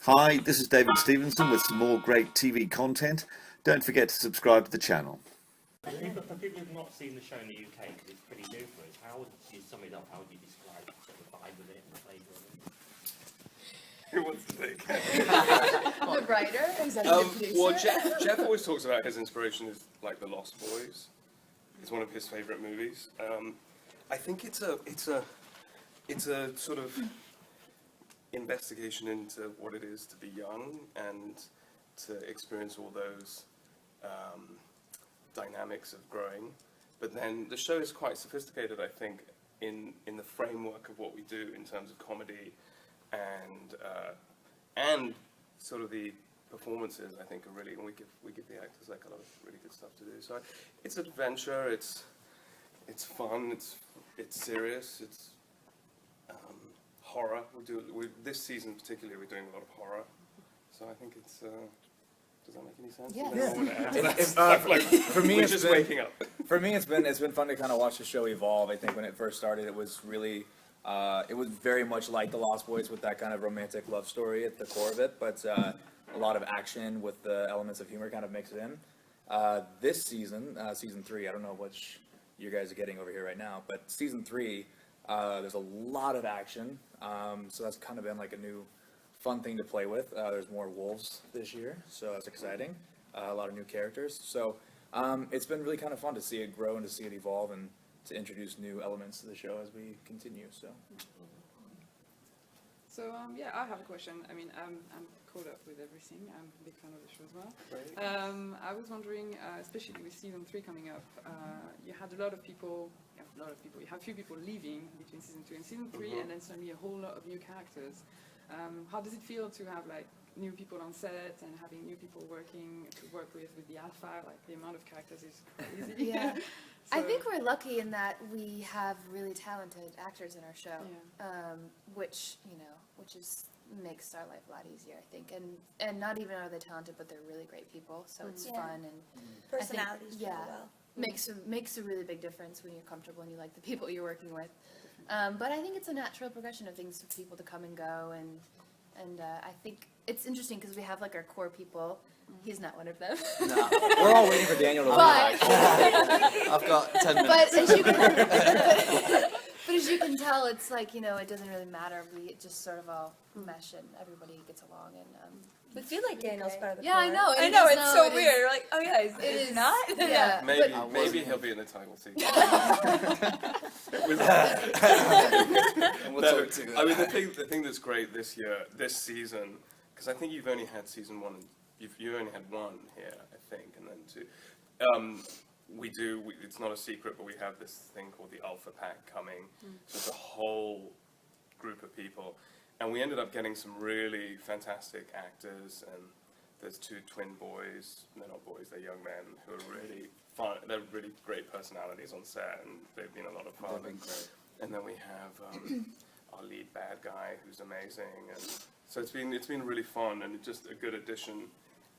Hi, this is David Stevenson with some more great TV content. Don't forget to subscribe to the channel. For people who've not seen the show in the UK, because it's pretty new for us, how would you sum it up? How would you describe sort of the vibe of it and the flavour of it? Who wants to take The writer, executive producer. Well, Jeff always talks about his inspiration is like The Lost Boys. It's one of his favourite movies. I think it's a sort of investigation into what it is to be young and to experience all those dynamics of growing. But then the show is quite sophisticated, I think, in the framework of what we do in terms of comedy and sort of the performances. I think are really, and we give the actors like a lot of really good stuff to do. So it's adventure, it's fun, it's serious, it's horror. This season particularly, we're doing a lot of horror. So I think it's. Does that make any sense? Yeah. For me, we're just waking up. For me, it's been fun to kind of watch the show evolve. I think when it first started, it was really, it was very much like The Lost Boys with that kind of romantic love story at the core of it, but a lot of action with the elements of humor kind of mixed in. This season, season 3, I don't know which you guys are getting over here right now, but season 3, there's a lot of action, so that's kind of been like a new fun thing to play with. There's more wolves this year, so that's exciting. A lot of new characters. So it's been really kind of fun to see it grow and to see it evolve and to introduce new elements to the show as we continue. So yeah, I have a question. I mean, I'm caught up with everything. I'm a big fan of the show as well. I was wondering, especially with season 3 coming up, you had a lot of people. You have a few people leaving between season 2 and season 3, and then suddenly a whole lot of new characters. How does it feel to have like new people on set and having new people to work with the alpha? Like the amount of characters is crazy. Yeah. So, I think we're lucky in that we have really talented actors in our show, which makes our life a lot easier, I think. And not even are they talented, but they're really great people. So it's fun and personalities. well. Makes a really big difference when you're comfortable and you like the people you're working with. But I think it's a natural progression of things for people to come and go, and I think it's interesting because we have like our core people. He's not one of them. no, we're all waiting for Daniel to leave. I've got 10 minutes. But as you can tell, it's like, it doesn't really matter. We just sort of all mesh and everybody gets along. And we feel like Daniel's part of the Yeah, I know. I know, it's so weird. You're like, oh yeah, it is not? Yeah. Maybe he'll be in the title sequence. And we'll talk to I mean, the thing that's great this season, because I think you've only had season 1, you only had 1 here, I think, and then 2. It's not a secret, but we have this thing called the Alpha Pack coming. So it's a whole group of people. And we ended up getting some really fantastic actors, and there's 2 twin boys. They're not boys, they're young men who are really fun. They're really great personalities on set, and they've been a lot of fun. And then we have our lead bad guy, who's amazing. And so it's been really fun, and it's just a good addition.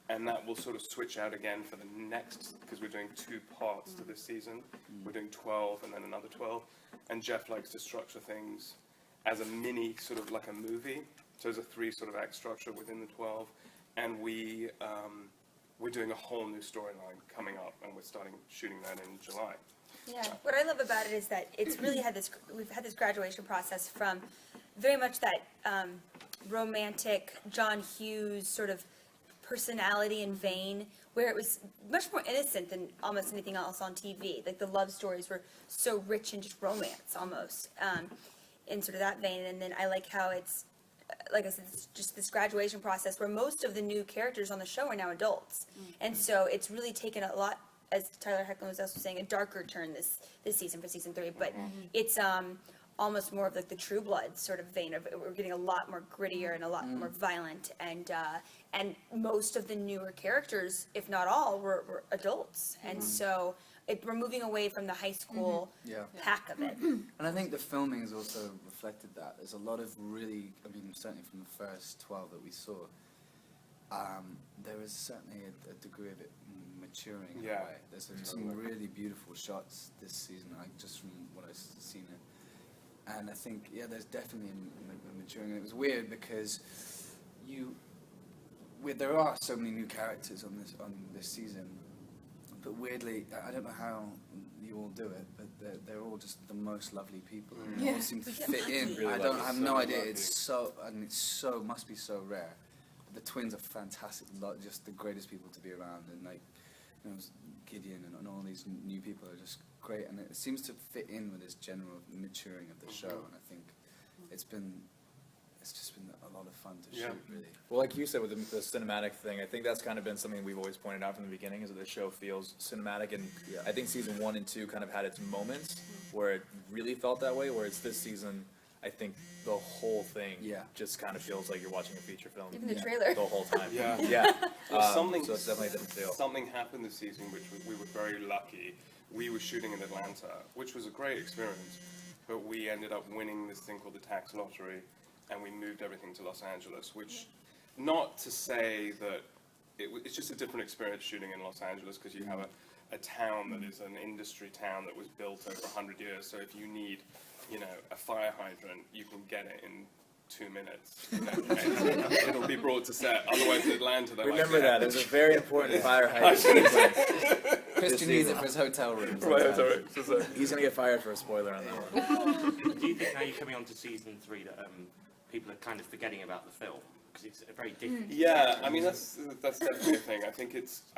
And that will sort of switch out again for the next, because we're doing 2 parts to this season. We're doing 12 and then another 12. And Jeff likes to structure things as a mini, sort of like a movie. So there's a 3 sort of act structure within the 12. And we're doing a whole new storyline coming up, and we're starting shooting that in July. Yeah. What I love about it is that it's really we've had this graduation process from very much that romantic John Hughes sort of personality and vein, where it was much more innocent than almost anything else on TV. Like the love stories were so rich in just romance almost, in sort of that vein. And then I like how it's, like I said, it's just this graduation process where most of the new characters on the show are now adults. And so it's really taken a lot, as Tyler Hoechlin was also saying, a darker turn this season for season 3. But it's almost more of like the True Blood sort of vein of we're getting a lot more grittier and a lot more violent, and most of the newer characters, if not all, were adults, and so we're moving away from the high school pack of it. And I think the filming has also reflected that. There's a lot of really, I mean, certainly from the first 12 that we saw, there is certainly a degree of it maturing in a way. There's some really beautiful shots this season, like just from what I've seen it. And I think, there's definitely a maturing. And it was weird because there are so many new characters on this season, but weirdly, I don't know how you all do it, but they're all just the most lovely people. And they all seem to fit in. Really I have no idea. It's so must be so rare. The twins are fantastic, just the greatest people to be around, and like, you know, Gideon and all these new people are just great, and it seems to fit in with this general maturing of the show, and I think it's just been a lot of fun to shoot, really. Well, like you said with the cinematic thing, I think that's kind of been something we've always pointed out from the beginning, is that the show feels cinematic, and I think season 1 and 2 kind of had its moments where it really felt that way, whereas this season, I think the whole thing just kind of feels like you're watching a feature film. Even the trailer. The whole time. Yeah. Well, So it's definitely a different feel. Something happened this season which we were very lucky. We were shooting in Atlanta, which was a great experience, but we ended up winning this thing called the tax lottery, and we moved everything to Los Angeles, which, not to say that it's just a different experience shooting in Los Angeles, because you have a town that is an industry town that was built over 100 years, so if you need, you know, a fire hydrant, you can get it in 2 minutes. You know, and it'll be brought to set. Otherwise, in Atlanta, they're Remember that. It was a very important fire hydrant. Christian needs it for his hotel room. Right, sorry. He's going to get fired for a spoiler on that one. Do you think now you're coming on to season 3 that people are kind of forgetting about the film? Because it's a very different. Yeah, I mean that's definitely a thing. I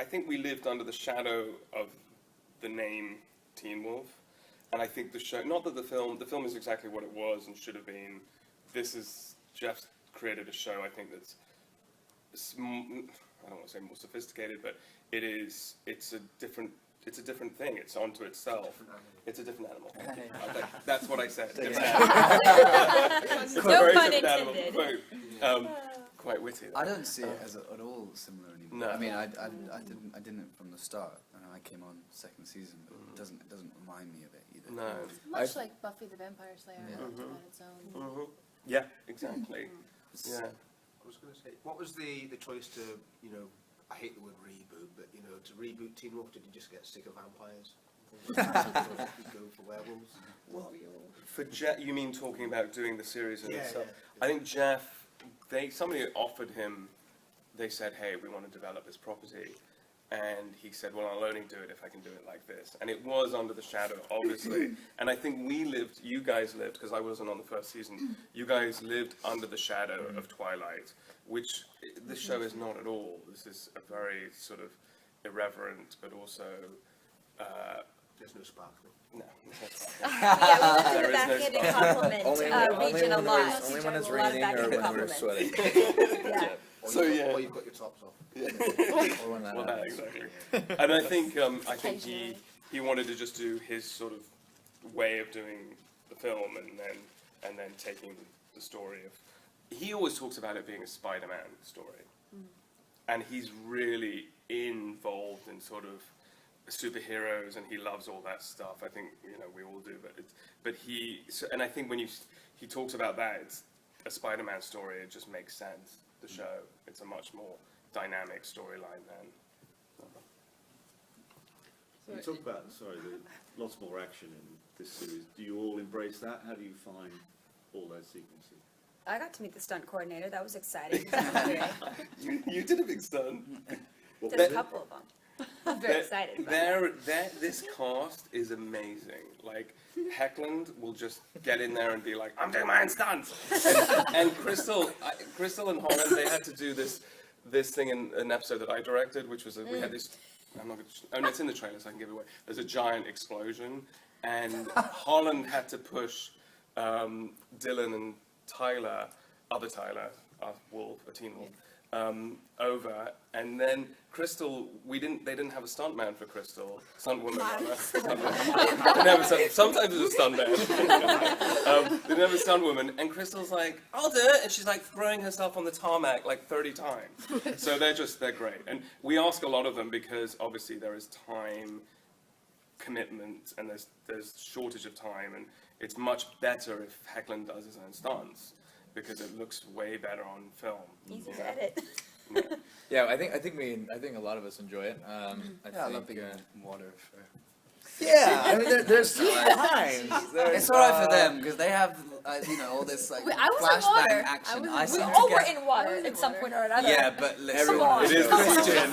think we lived under the shadow of the name Teen Wolf, and I think the show, not that the film is exactly what it was and should have been. Jeff created a show, I think, that's, I don't want to say more sophisticated, but it's a different thing. It's onto itself. It's a different animal. That's what I said. No pun intended. Quite witty. I don't see it as at all similar anymore. No. I mean, I didn't from the start. I know I came on second season, but it doesn't remind me of it either. No. Much like Buffy the Vampire Slayer, on its own. Yeah, exactly. Yeah. I was going to say, what was the choice to, you know, I hate the word reboot, but, you know, to reboot Teen Wolf? Did you just get sick of vampires? Go for werewolves? Well, for Jeff, you mean talking about doing the series in itself? Yeah. I think Jeff, somebody offered him, they said, hey, we want to develop this property. And he said, well, I'll only do it if I can do it like this. And it was under the shadow, obviously. And I think you guys lived, because I wasn't on the first season, you guys lived under the shadow of Twilight, which this show is not at all. This is a very sort of irreverent, but also... There's no sparkling. No. Yeah, we There look is at the no backhanded sparkle. compliment region a lot. Only when it's A lot of raining or backhanded when we're compliments. sweating. Yeah. So, yeah. Or you've got your tops off. Or when that Well, happens. exactly. And I think he wanted to just do his sort of way of doing the film, and then taking the story of. He always talks about it being a Spider-Man story, and he's really involved in sort of superheroes, and he loves all that stuff. I think we all do, and I think when he talks about that, it's a Spider-Man story. It just makes sense. The show, it's a much more dynamic storyline than. You talk about, lots more action in this series. Do you all embrace that? How do you find all those sequences? I got to meet the stunt coordinator. That was exciting. You did a big stunt. Did a couple of them. I'm very excited about it. This cast is amazing. Like, Hoechlin will just get in there and be like, I'm doing my own stunts. And Crystal and Holland, they had to do this thing in an episode that I directed, which was, we had this, it's in the trailer, so I can give it away. There's a giant explosion, and Holland had to push Dylan and Tyler, other Tyler, a teen wolf, over, and then Crystal, they didn't have a stuntman for Crystal, stuntwoman rather. Sometimes it's a stuntman. They didn't have a stuntwoman, and Crystal's like, I'll do it, and she's like throwing herself on the tarmac like 30 times. So they're great, and we ask a lot of them because obviously there is time commitment, and there's shortage of time, and it's much better if Hoechlin does his own stunts, because it looks way better on film. Easy to edit. Yeah, I think a lot of us enjoy it. I love being in water for Yeah, I mean, there's times. It's alright for them because they have, all this like Wait, I was in flashbang water. action. I was in seem We to all were get. in water at some point or another. Yeah, but listen, Everyone on. is It is Christian.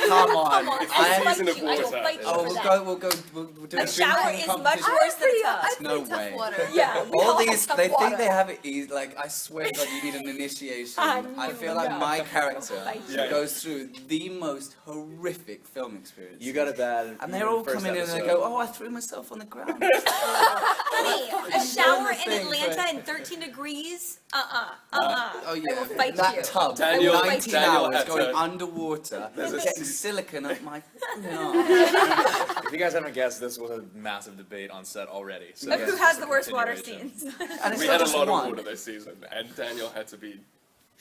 Come on. I It's will season fight of you. I will water. fight you Oh, for we'll that. go do A a shower drinking is competition. much worse than a tub. I've No played tough way. water. Yeah, we All all these, have they water. think they have it easy. Like, I swear, God, you need an initiation. I feel like my character Yeah. goes through the most horrific film experience. You got it bad. And they're all coming in and they go, "Oh, I threw myself on the ground." Honey, a shower in thing, Atlanta but- in 13 degrees? Oh yeah, I will fight that you. tub, Daniel- 19 Daniel hours had going to- underwater, getting silicon up my arm. If you guys haven't guessed, this was a massive debate on set already. So Who this is has just the a worst water continuation. scenes? And it's We not had a just lot one. of water this season, and Daniel had to be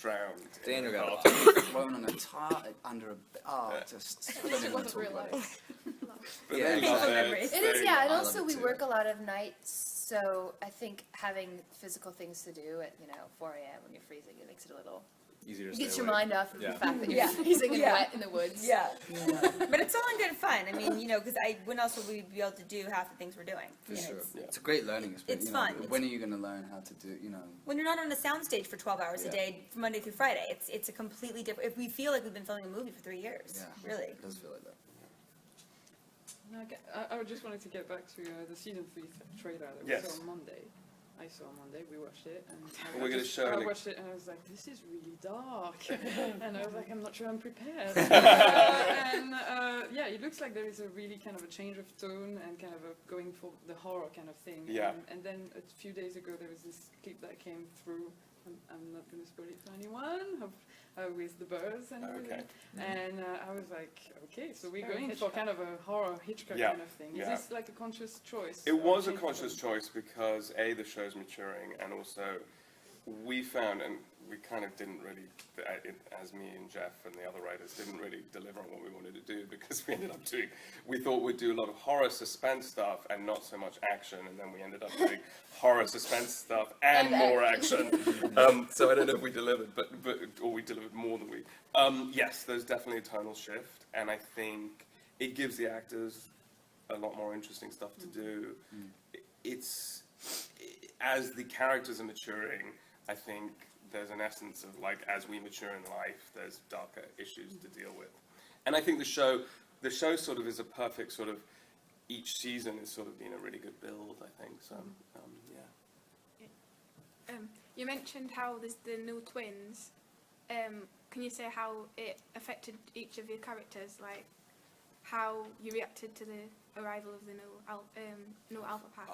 drowned. Daniel got a lot. Thrown on a tire under a. Oh, just. I don't even want to talk about it. But Yeah, they love Painful it. memories. It is, yeah, and I love also it we too. work a lot of nights, so I think having physical things to do at 4 a.m. when you're freezing, it makes it a little. Easier to It stay gets your awake. mind off of Yeah. the fact that you're Yeah. freezing and Yeah. wet in the woods. Yeah. But it's all in good fun. I mean, because when else would we be able to do half the things we're doing? For You know, sure. it's- It's a great learning experience. It's fun. When are you going to learn how to do, When you're not on a soundstage for 12 hours a Yeah. day, from Monday through Friday, it's a completely different. If we feel like we've been filming a movie for 3 years, Yeah. really. It does feel like that. No, I just wanted to get back to the season 3 trailer that we Yes. saw on Monday. I saw on Monday, we watched it, and We're gonna show I it. watched it and I was like, this is really dark, and I was like, I'm not sure I'm prepared. Yeah, it looks like there is a really kind of a change of tone and kind of a going for the horror kind of thing. Yeah. And then a few days ago there was this clip that came through. I'm not going to spoil it for anyone. With the birds and everything. Okay. And I was like, okay, so we're Very going Hitchcock. for kind of a horror Hitchcock Yeah, kind of thing. Is yeah. this like a conscious choice? It was a change conscious of- choice because the show's maturing, and also we found, and we kind of didn't really, as me and Jeff and the other writers didn't really deliver on what we wanted to do, because we thought we'd do a lot of horror suspense stuff and not so much action, and then we ended up doing horror suspense stuff and more action. So I don't know if we delivered, or we delivered more than we. Yes, there's definitely a tonal shift, and I think it gives the actors a lot more interesting stuff to do. It's as the characters are maturing, I think there's an essence of like, as we mature in life, there's darker issues to deal with. And I think the show sort of is a perfect sort of, each season is sort of been a really good build, I think. So, yeah. You mentioned how there's the new twins. Can you say how it affected each of your characters, like how you reacted to the arrival of the new Alpha Pack?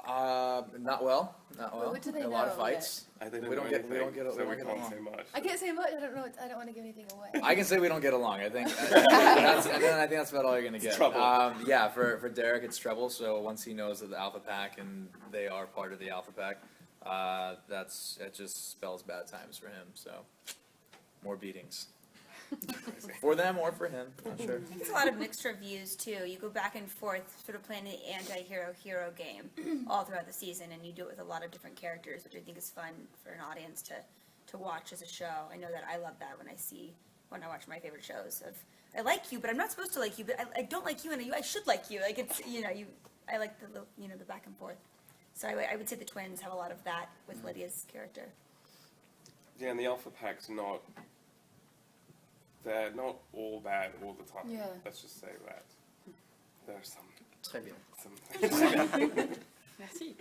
Not well. What do they A lot know of fights. I didn't We know don't get- we anything, don't get- so we we don't get can't along. say much. I can't say much. I don't know. I don't want to give anything away. I can say we don't get along. I think that's about all you're gonna get. Trouble. Yeah, for Derek, it's trouble. So once he knows of the Alpha Pack and they are part of the Alpha Pack, it just spells bad times for him. So more beatings for them or for him. Not sure. It's a lot of mixed reviews too. You go back and forth, sort of playing the anti-hero game all throughout the season, and you do it with a lot of different characters, which I think is fun for an audience to watch as a show. I know that I love that when I watch my favorite shows. I like you, but I'm not supposed to like you, but I don't like you, and I should like you. Like it's I like the back and forth. So I would say the twins have a lot of that with Lydia's character. Yeah, and the Alpha Pack's they're not all bad all the time. Yeah. Let's just say that. There's Très bien. some Merci.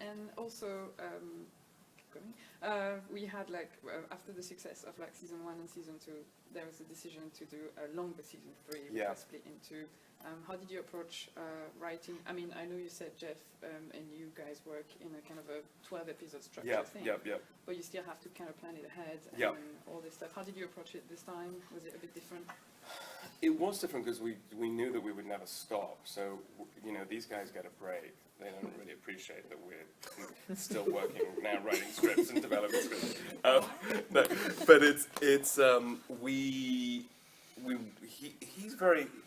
And also, keep going. We had after the success of season 1 and season 2, there was a decision to do a longer season 3, which Yeah. was split into. How did you approach writing? I mean, I know you said Jeff and you guys work in a kind of a 12-episode structure thing, but you still have to kind of plan it ahead and all this stuff. How did you approach it this time? Was it a bit different? It was different because we knew that we would never stop. So, these guys get a break. They don't really appreciate that we're still working now, writing scripts and developing scripts. No, but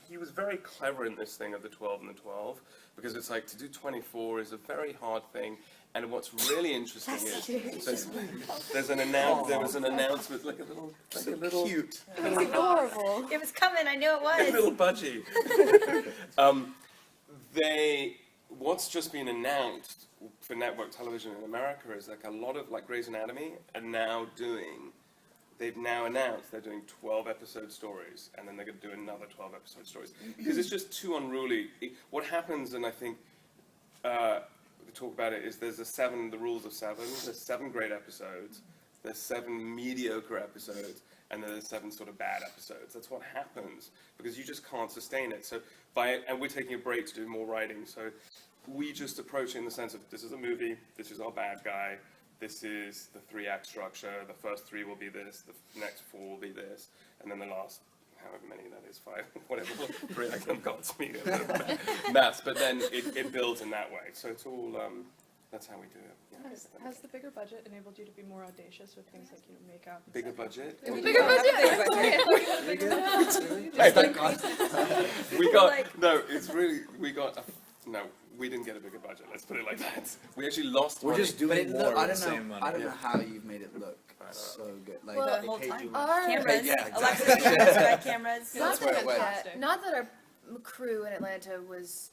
he was very clever in this thing of the 12 and the 12, because it's like to do 24 is a very hard thing, And what's really interesting is there was an announcement, like a little Cute. Adorable. It was coming. I knew it a little was. budgie. What's just been announced for network television in America is like a lot of like Grey's Anatomy they've now announced they're doing 12 episode stories, and then they're going to do another 12 episode stories because it's just too unruly. What happens, and I think we talk about it, is there's the rules of 7. There's 7 great episodes. There's 7 mediocre episodes, and then there's 7 sort of bad episodes. That's what happens because you just can't sustain it. And we're taking a break to do more writing, so we just approach it in the sense of this is a movie, this is our bad guy, this is the 3-act structure, the first 3 will be this, the next 4 will be this, and then the last, however many that is, 5, whatever, 3 acts of God's me, maths, but then it builds in that way. So it's all, that's how we do it. Yeah. Has the bigger budget enabled you to be more audacious with things like, makeup? Bigger budget? Bigger We didn't get a bigger budget, let's put it like that. We actually lost We're money. just doing more I with the don't same know. money. I don't know how you've made it look so good. Like Well, the whole time. Cameras. Yeah, exactly. Alexis cameras, red cameras. That's where it went. Not that our crew in Atlanta was,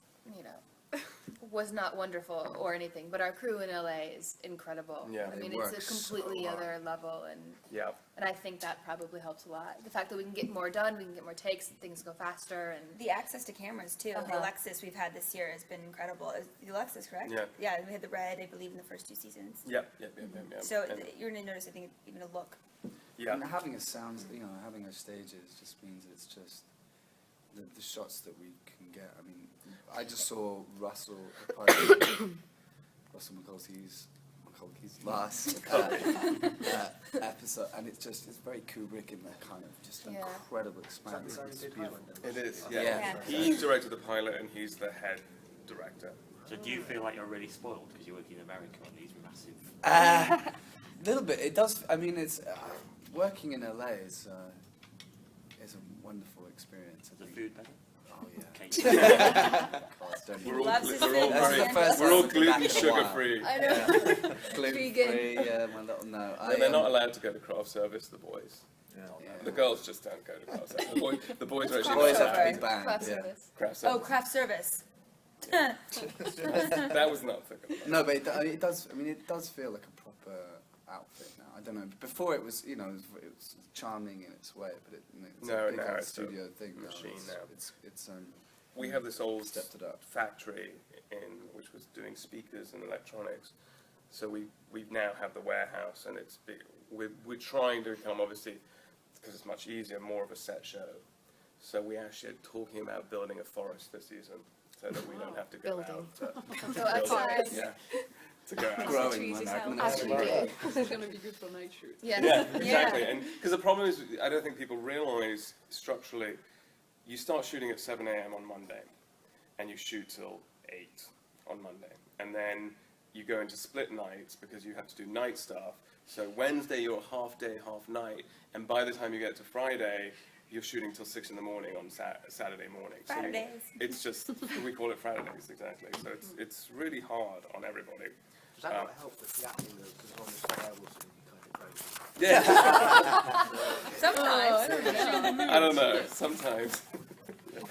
was not wonderful or anything, but our crew in LA is incredible. Yeah. I mean, They it's work a completely so hard. other level, and Yeah. I think that probably helps a lot. The fact that we can get more done, we can get more takes, things go faster, and The access to cameras too. The Uh-huh. Alexis we've had this year has been incredible. Is the Alexis correct? Yeah. Yeah, we had the red, I believe, in the first 2 seasons. Yep. So And- you're gonna notice, I think, even a look. yeah. And having a sound, having a stages just means it's just the shots that we can get. I mean, I just saw Russell McCulkey's last episode, and it's very Kubrick in that kind of just Yeah. incredible expanse. It's beautiful. It is, Yeah. yeah. He directed the pilot, and he's the head director. So do you feel like you're really spoiled because you're working in America on these massive... A little bit. It does. I mean, it's working in LA is a wonderful experience. Is the food better? Oh yeah. Okay. We're all, Loves his we're all, food. very, That's the first we're all one. gluten sugar free. I know. Gluten Vegan. free. Yeah, my little no. And they're not allowed to go to craft service, the boys. Yeah. The girls just don't go to craft service. The boys are actually Boys not have allowed. big band. Craft Yeah. service. Craft Oh, service. craft service. That was not thinking about. No, but it does. I mean, it does feel like a proper outfit now. I don't know. Before it was, it was charming in its way, but it's No, a big now old it's a studio thing. machine It's, now. It's We have this old Stepped it up. factory which was doing speakers and electronics. So we now have the warehouse, and it's big. We're trying to become, obviously, because it's much easier, more of a set show. So we actually are talking about building a forest this season, so that we don't have to go Building. out. To Go build outside. it. Yeah. To go out. growing. trees one. is I'm how gonna much say you growing. It's gonna be good for night shoot. Yeah. Yeah, exactly. And because the problem is, I don't think people realise structurally, you start shooting at 7 a.m. on Monday, and you shoot till 8 on Monday, and then you go into split nights because you have to do night stuff. So Wednesday you're half day, half night, and by the time you get to Friday, you're shooting till 6 in the morning on Saturday morning. So Fridays. it's just, we call it Fridays, exactly. So it's really hard on everybody. Does that not help with the acting though? Because on the stairwells it can be kind of crazy. Yeah. Sometimes. I don't know, sometimes.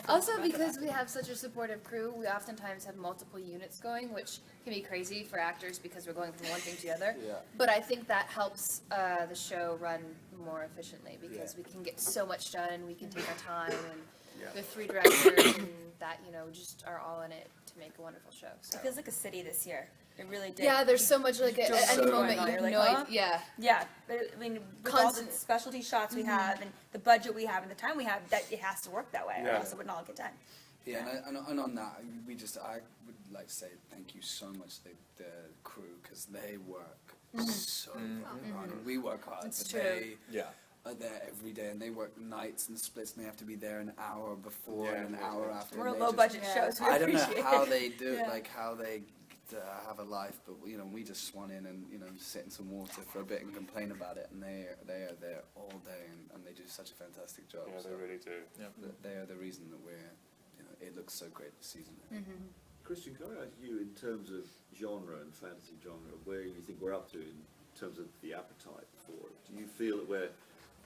Also, because we have such a supportive crew, we oftentimes have multiple units going, which can be crazy for actors because we're going from one thing to the other. Yeah. But I think that helps the show run more efficiently because we can get so much done, we can take our time, and Yeah. the 3 directors and that, just are all in it to make a wonderful show. So. It feels like a city this year. It really did. Yeah, there's so much at Just any so moment going you on. have You're no like, idea. Yeah, but I mean, with all the specialty shots we have and the budget we have and the time we have, that it has to work that way, or Yeah. else it wouldn't all get done. Yeah, and on that, I would like to say thank you so much to the crew, because they work so hard, and we work hard, It's but true. they Yeah. are there every day, and they work nights and splits, and they have to be there an hour before Yeah, and an yeah, hour yeah. after. We're a and they low just- budget show, so we I don't appreciate know how it. they do, Yeah. like how they have a life, but we just swan in and sit in some water for a bit and complain about it, and they are there all day, and they do such a fantastic job. Yeah, so they really do. they are the reason that it looks so great this season. Christian, can I ask you, in terms of genre and fantasy genre, where you think we're up to in terms of the appetite for it? Do you feel that we're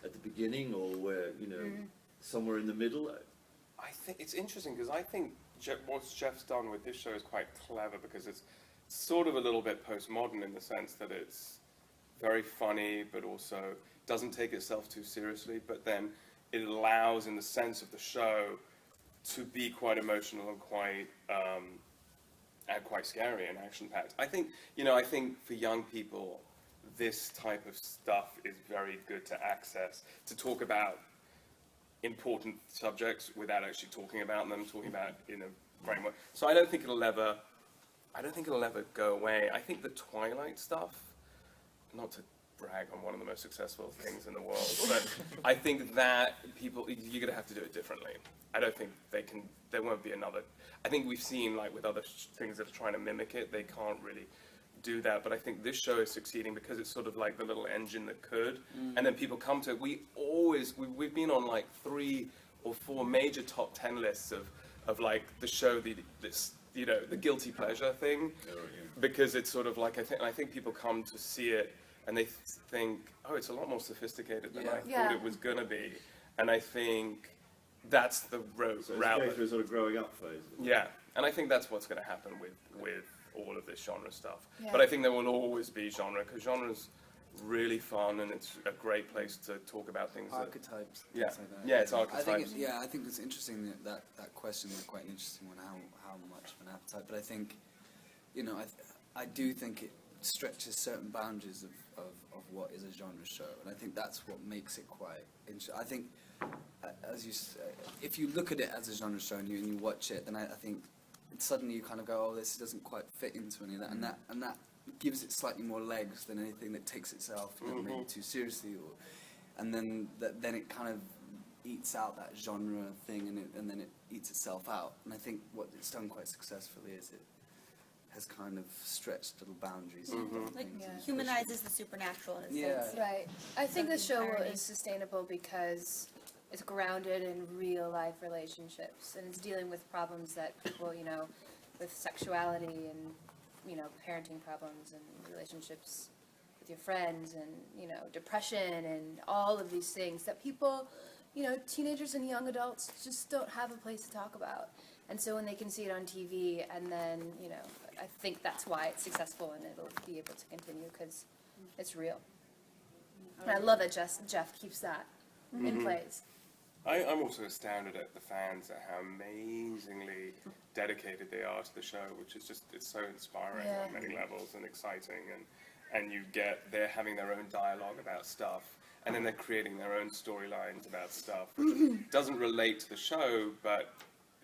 at the beginning, or we're, somewhere in the middle? I think it's interesting because I think what Jeff's done with this show is quite clever, because it's sort of a little bit postmodern in the sense that it's very funny, but also doesn't take itself too seriously, but then it allows, in the sense of the show, to be quite emotional and quite scary and action-packed. I think for young people, this type of stuff is very good to access, to talk about important subjects without actually talking about them, talking about in a framework. So I don't think it'll ever go away. I think the Twilight stuff, not to brag on one of the most successful things in the world, but I think that you're going to have to do it differently. I don't think there won't be another. I think we've seen, like with other things that are trying to mimic it, they can't really do that. But I think this show is succeeding because it's sort of like the little engine that could, and then people come to it. We've been on like 3 or 4 major top 10 lists of like the show, the guilty pleasure thing, because it's sort of like, I think people come to see it and they think, oh, it's a lot more sophisticated than I thought it was gonna be, and I think that's the route. So it's going through a sort of growing up phase. Yeah, and I think that's what's going to happen with all of this genre stuff. Yeah. But I think there will always be genre, because genre's really fun, and it's a great place to talk about things. Archetypes. Yeah, things like that. yeah, it's archetypes. I think it's interesting that question is quite an interesting one. How much of an appetite? But I think, I do think it stretches certain boundaries of what is a genre show, and I think that's what makes it quite interesting. I think, as you say, if you look at it as a genre show and you watch it, then I think suddenly you kind of go, oh, this doesn't quite fit into any of that, and that gives it slightly more legs than anything that takes itself maybe too seriously, and then it kind of eats out that genre thing, and then it eats itself out. And I think what it's done quite successfully is it has kind of stretched little boundaries. Like humanizes the supernatural in a sense. Right. I think the show irony. is sustainable because it's grounded in real life relationships, and it's dealing with problems that people, with sexuality and, parenting problems and relationships with your friends and, depression and all of these things that people, teenagers and young adults just don't have a place to talk about. And so when they can see it on TV, and then, I think that's why it's successful, and it'll be able to continue because it's real. And I love that Jeff keeps that in place. I'm also astounded at the fans, at how amazingly dedicated they are to the show, which is it's so inspiring on many levels and exciting, and they're having their own dialogue about stuff, and then they're creating their own storylines about stuff, which doesn't relate to the show, but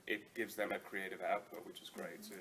it gives them a creative output, which is great too.